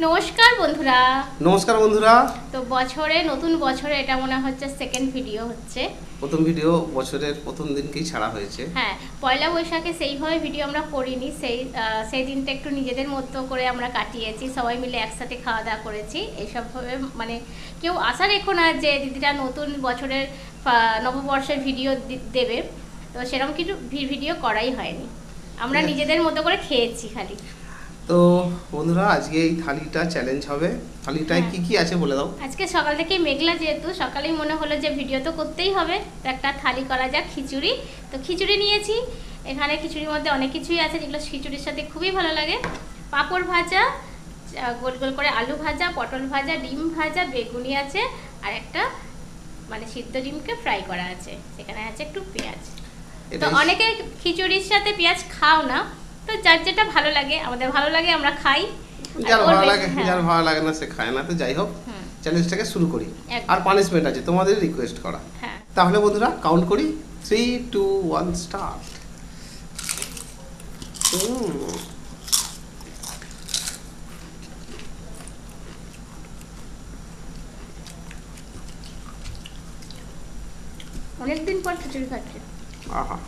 নমস্কার বন্ধুরা। নমস্কার বন্ধুরা। তো নতুন বছরে এটা মনে হচ্ছে সেকেন্ড ভিডিও হচ্ছে। প্রথম ভিডিও বছরের প্রথম দিনকেই ছাড়া হয়েছে। হ্যাঁ, পয়লা বৈশাখে সেইভাবে ভিডিও আমরা করিনি। সেই দিনটা একটু নিজেদের মতো করে আমরা কাটিয়েছি, সবাই মিলে একসাথে খাওয়া দাওয়া করেছি। এইসবভাবে মানে কেউ আশা রেখো না যে দিদিরা নতুন বছরের নববর্ষের ভিডিও দেবে, তো সেরকম কিছু ভিডিও করাই হয়নি। আমরা নিজেদের মতো করে খেয়েছি খালি। তো বন্ধুরা, আজকে এই থালিটা চ্যালেঞ্জ হবে। থালিটায় কি কি আছে বলে দাও। আজকে সকাল থেকে মেঘলা, যেহেতু সকালেই মনে হলো যে ভিডিও তো করতেই হবে, তো একটা থালি করা যাক। খিচুড়ি, তো খিচুড়ি নিয়েছি। এখানে খিচুড়ির মধ্যে অনেক কিছুই আছে যেগুলো খিচুড়ির সাথে খুবই ভালো লাগে। পাঁপড় ভাজা, গোল গোল করে আলু ভাজা, পটল ভাজা, ডিম ভাজা, বেগুনি আছে, আর একটা মানে সিদ্ধ ডিমকে ফ্রাই করা আছে। সেখানে আছে একটু পেঁয়াজ। তো অনেকে খিচুড়ির সাথে পেঁয়াজ খাও না, তো যার যেটা ভালো লাগে, আমাদের ভালো লাগে আমরা খাই। যার ভালো লাগে না সে খায় না। তো যাই হোক, চ্যালেঞ্জটাকে শুরু করি। আর পানিশমেন্ট আছে, তোমাদের রিকোয়েস্ট করা। তাহলে বন্ধুরা কাউন্ট করি, 3, 2, 1 স্টার্ট। অনেকদিন পর খিচুড়ি খাচ্ছি। আহা,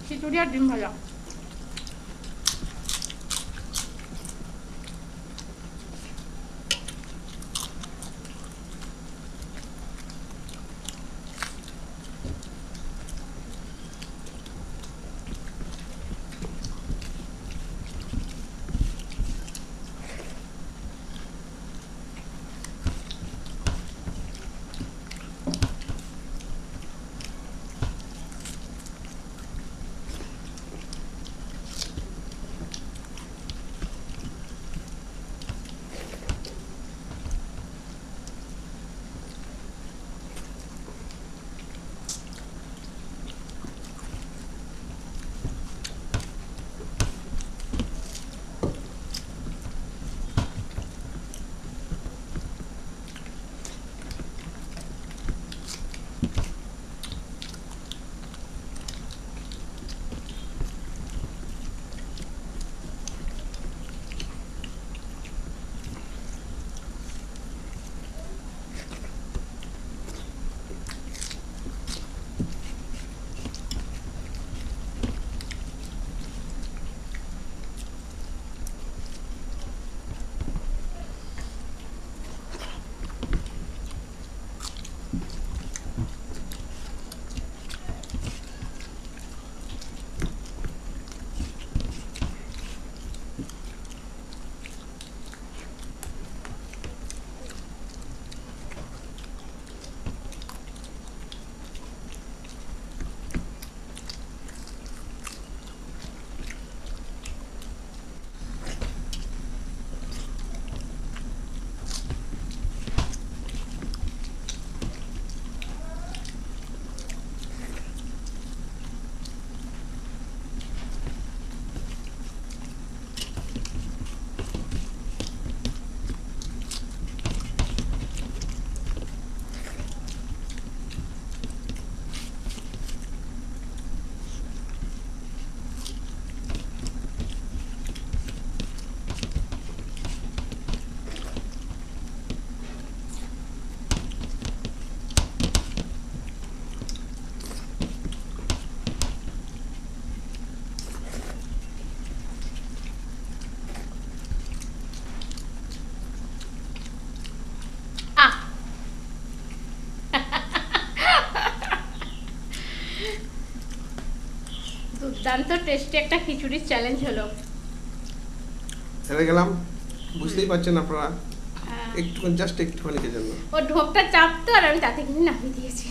খিচুড়ি আর ডিম ভাজা। দুর্দান্ত টেস্টি একটা খিচুড়ির চ্যালেঞ্জ হলো। হেরে গেলাম, বুঝতেই পারছেন আপনারা, একটুখানির জন্য। ও ঢোকটা চাপতো আর আমি তাতে কিন্তু নামিয়ে দিয়েছি।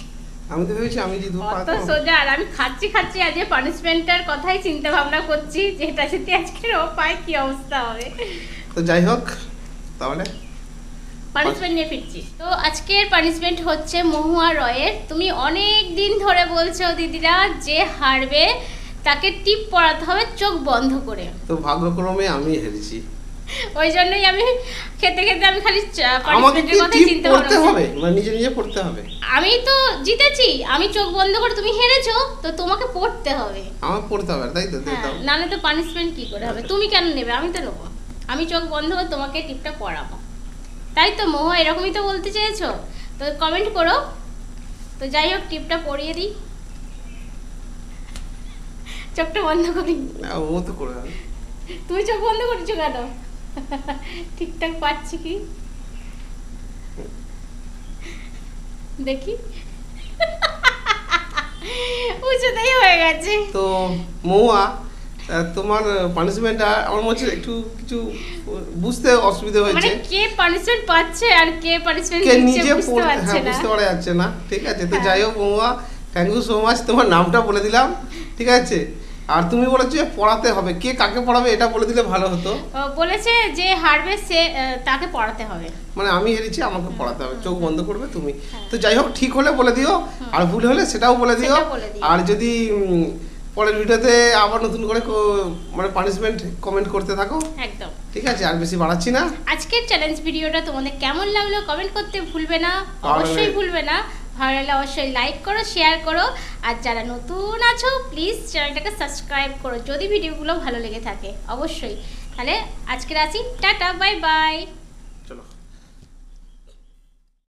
আমি তো ভেবেছি আমি জিতবো। অত সোজা, আর আমি খাচ্ছি আজ পানিশমেন্টের কথাই চিন্তা ভাবনা করছি যে এটা যদি আজকে ও পায় কি অবস্থা হবে। তো যাই হোক, তাহলে পানিশমেন্ট নিয়ে ফিরছি। তো আজকের পানিশমেন্ট হচ্ছে মহুয়া রয়ের। তুমি অনেক দিন ধরে বলছো দিদিরা যে হারবে তাকে টিপ পড়াতে হবে চোখ বন্ধ করে। তো ভাগ্যক্রমে আমি হেরেছি, ওই জন্যই আমি খেতে আমি খালি পানিশমেন্টের কথা চিন্তা করতে হবে, মানে নিজে পড়তে হবে। আমি তো জিতেছি, আমি চোখ বন্ধ করে, তুমি হেরেছো তো তোমাকে পড়তে হবে। আমার পড়তে হবে, তাই তো? নালে তো পানিশমেন্ট কি করে হবে? তুমি কেন নেবে? আমি তো নেবো। আমি চোখ বন্ধ করে তোমাকে টিপটা পড়াবো, তাই তো মহুয়া? এরকমই তো বলতে চেয়েছো, তো কমেন্ট করো। তো যাই হোক, টিপটা পরিয়ে দিই, চোখটা বন্ধ করি। ও তো করে, তুমি চোখ বন্ধ করছো কেন? ঠিকঠাক পাচ্ছি কি দেখি। উঁচুতেই হয়ে গেছে। তো মহুয়া, তোমার পানিশমেন্টটা আমার মনে হচ্ছে একটু কিছু বুঝতে অসুবিধা হয়েছে। মানে কে পানিশমেন্ট পাচ্ছে আর কে পানিশমেন্ট নিচ্ছে বুঝতে পারা যাচ্ছে না। ঠিক আছে, তো যাই হোক মহুয়া, থ্যাংক ইউ সো মাচ। তোমার নামটা বলে দিলাম, ঠিক আছে? আর তুমি বলেছো পড়াতে হবে, কে কাকে পড়াবে এটা বলে দিলে ভালো হতো। বলেছে যে হারবে সে তাকে পড়াতে হবে, মানে আমি হেরেছি, আমাকে পড়াতে হবে, চোখ বন্ধ করবে তুমি। তো যাই হোক, ঠিক হলে বলে দিও, আর ভুল হলে সেটাও বলে দিও। আর যদি পরের ভিডিওতে আবার নতুন করে মানে পানিশমেন্ট কমেন্ট করতে থাকো, একদম ঠিক আছে? আর বেশি বাড়াচ্ছি না। আজকের চ্যালেঞ্জ ভিডিওটা তোমাদের কেমন লাগলো কমেন্ট করতে ভুলবে না, অবশ্যই ভুলবে না। ভালো লাগলে অবশ্যই লাইক করো, শেয়ার করো, আর যারা নতুন আছো প্লিজ চ্যানেলটাকে সাবস্ক্রাইব করো যদি ভিডিওগুলো ভালো লেগে থাকে অবশ্যই। তাহলে আজকের আসি, টাটা, বাই বাই।